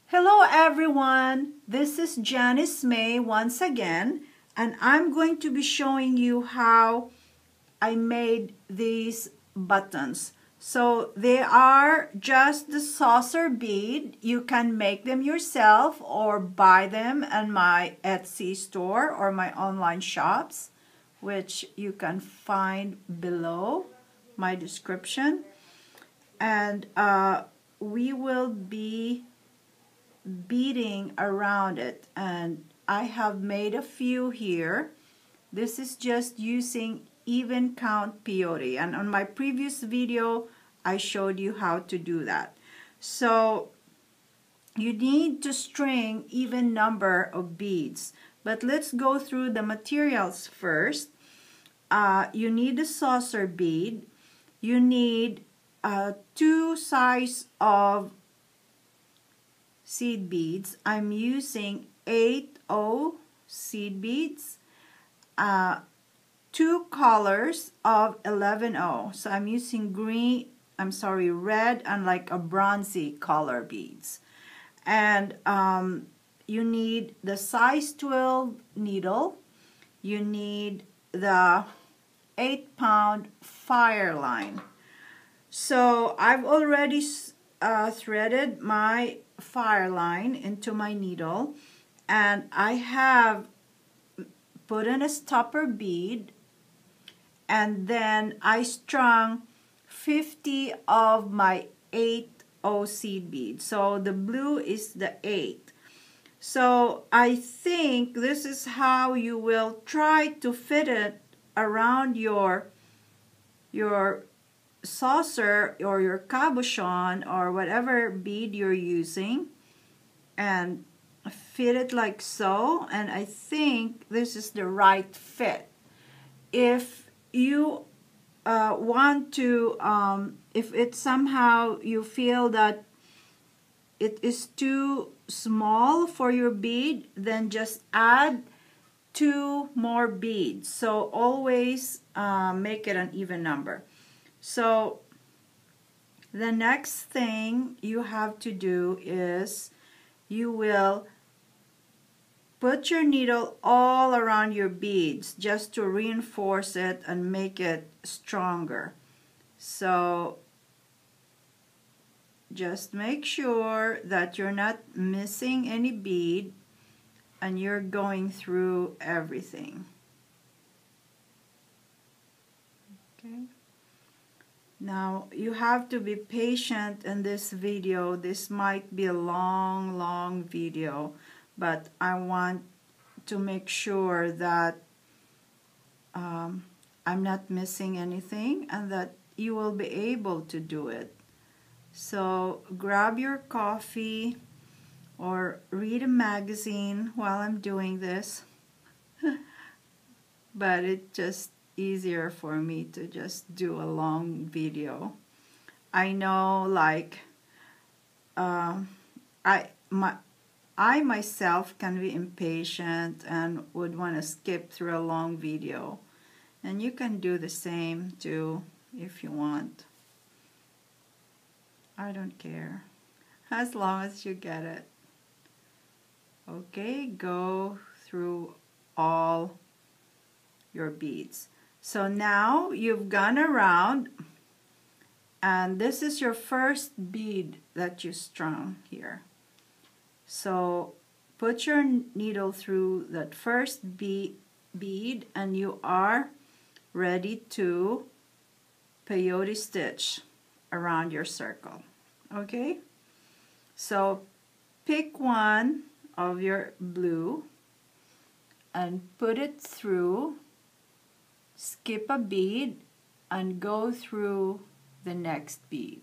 Hello everyone, this is Janice Mae once again, and I'm going to be showing you how I made these buttons. So they are just the saucer bead. You can make them yourself or buy them in my Etsy store or my online shops, which you can find below my description. And we will be beading around it, and I have made a few here. This is just using even count peyote, and on my previous video I showed you how to do that. So you need to string even number of beads, but let's go through the materials first. You need a saucer bead. You need 2 size of seed beads. I'm using 8/0 seed beads, 2 colors of 11/0. So I'm using red and like a bronzy color beads. And you need the size 12 needle. You need the 8-pound fire line. So I've already threaded my fire line into my needle, and I have put in a stopper bead, and then I strung 50 of my 8/0 seed bead. So the blue is the 8. So I think this is how you will try to fit it around your saucer or your cabochon or whatever bead you're using, and fit it like so. And I think this is the right fit. If you want to, if it's somehow you feel that it is too small for your bead, then just add 2 more beads. So always make it an even number. So the next thing you have to do is you will put your needle all around your beads just to reinforce it and make it stronger. So just make sure that you're not missing any bead and you're going through everything. Okay. Now you have to be patient in this video. This might be a long video, but I want to make sure that I'm not missing anything and that you will be able to do it. So grab your coffee or read a magazine while I'm doing this. But it just easier for me to just do a long video. I know, like I myself can be impatient and would want to skip through a long video, and you can do the same too if you want. I don't care as long as you get it. Okay, go through all your beads. So now you've gone around, and this is your first bead that you strung here. So put your needle through that first bead, and you are ready to peyote stitch around your circle. Okay? So pick one of your blue and put it through, skip a bead, and go through the next bead.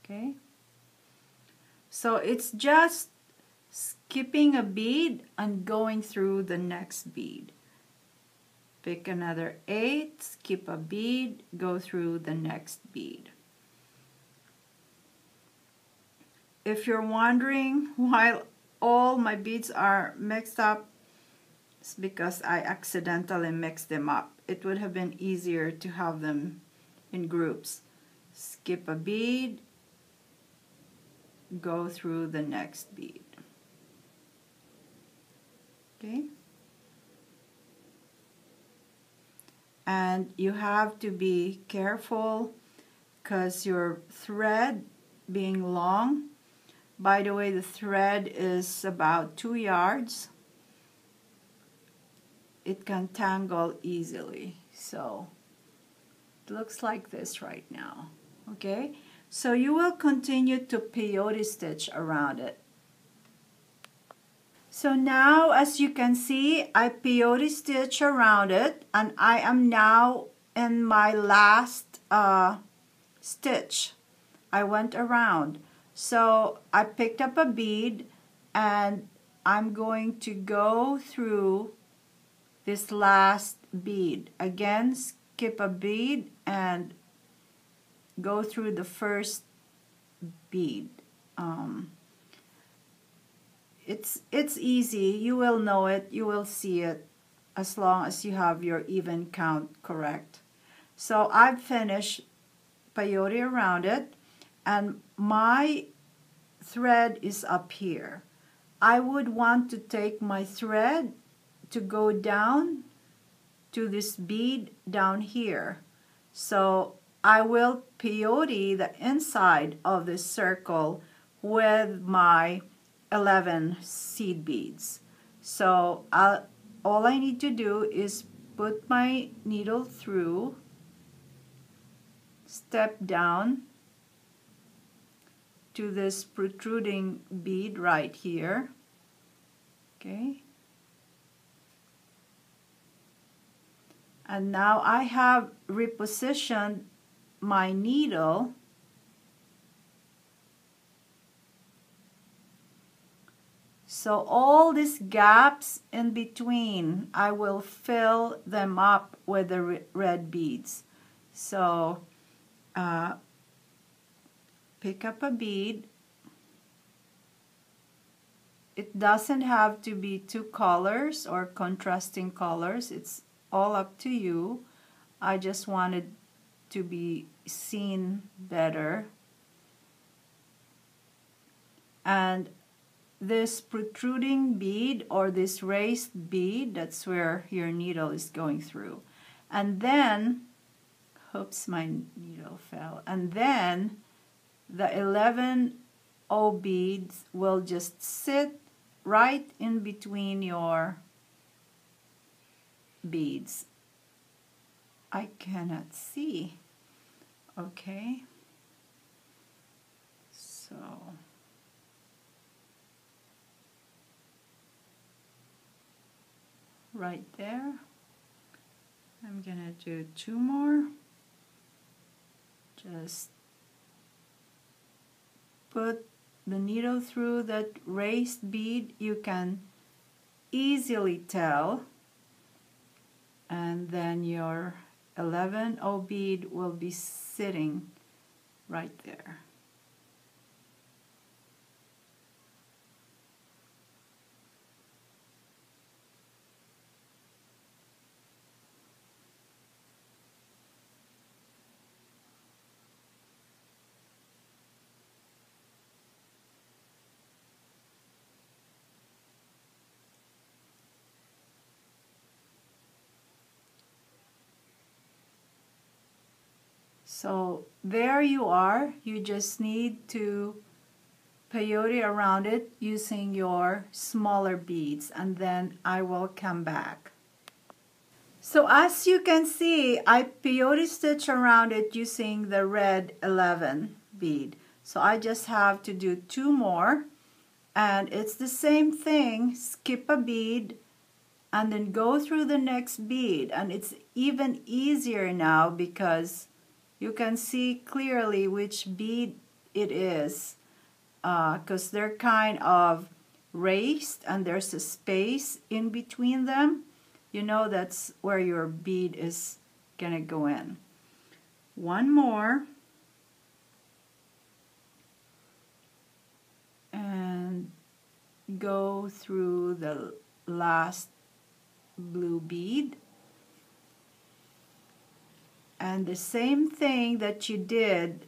Okay? So it's just skipping a bead and going through the next bead. Pick another 8, skip a bead, go through the next bead. If you're wondering why all my beads are mixed up, it's because I accidentally mixed them up. It would have been easier to have them in groups. Skip a bead, go through the next bead. Okay? And you have to be careful because your thread being long, by the way, the thread is about 2 yards. It can tangle easily. So it looks like this right now. Okay? So you will continue to peyote stitch around it. So now, as you can see, I peyote stitch around it, and I am now in my last stitch. I went around. So I picked up a bead, and I'm going to go through this last bead. Again, skip a bead and go through the first bead. It's easy. You will know it. You will see it as long as you have your even count correct. So I've finished peyote around it, and my thread is up here. I would want to take my thread to go down to this bead down here. So I will peyote the inside of this circle with my 11 seed beads. So all I need to do is put my needle through, step down to this protruding bead right here. Okay. And now I have repositioned my needle so all these gaps in between, I will fill them up with the red beads. So pick up a bead. It doesn't have to be 2 colors or contrasting colors. It's all up to you. I just wanted to be seen better. And this protruding bead or this raised bead, that's where your needle is going through. And then, oops, my needle fell. And then the 11 O beads will just sit right in between your beads. I cannot see. Okay. So right there. I'm gonna do 2 more. Just put the needle through that raised bead. You can easily tell, and then your 11 O bead will be sitting right there. So there you are. You just need to peyote around it using your smaller beads, and then I will come back. So as you can see, I peyote stitch around it using the red 11 bead. So I just have to do 2 more, and it's the same thing. Skip a bead and then go through the next bead, and it's even easier now because you can see clearly which bead it is, because they're kind of raised and there's a space in between them. You know that's where your bead is gonna go in. 1 more. And go through the last blue bead. And the same thing that you did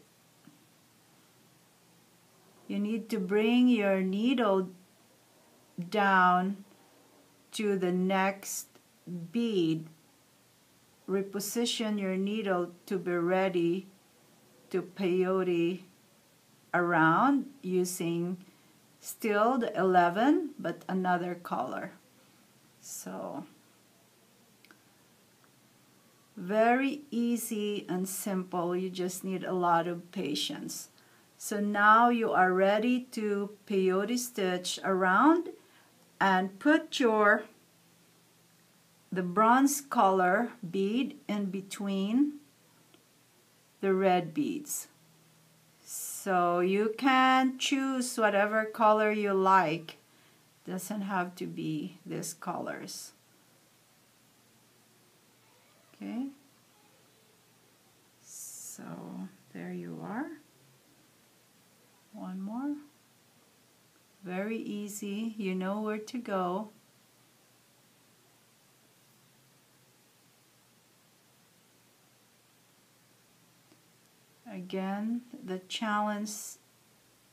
you need to bring your needle down to the next bead. Reposition your needle to be ready to peyote around using still the 11 but another color. So very easy and simple. You just need a lot of patience. So now you are ready to peyote stitch around and put the bronze color bead in between the red beads. So you can choose whatever color you like. Doesn't have to be these colors. Okay. So there you are. One more. Very easy. You know where to go. Again, the challenge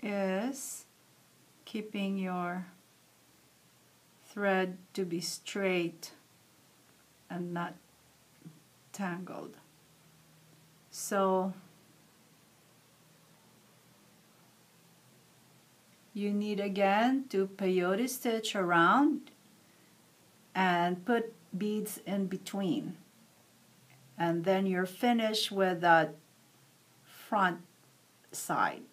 is keeping your thread to be straight and not tangled. So you need again to peyote stitch around and put beads in between, and then you're finished with that front side.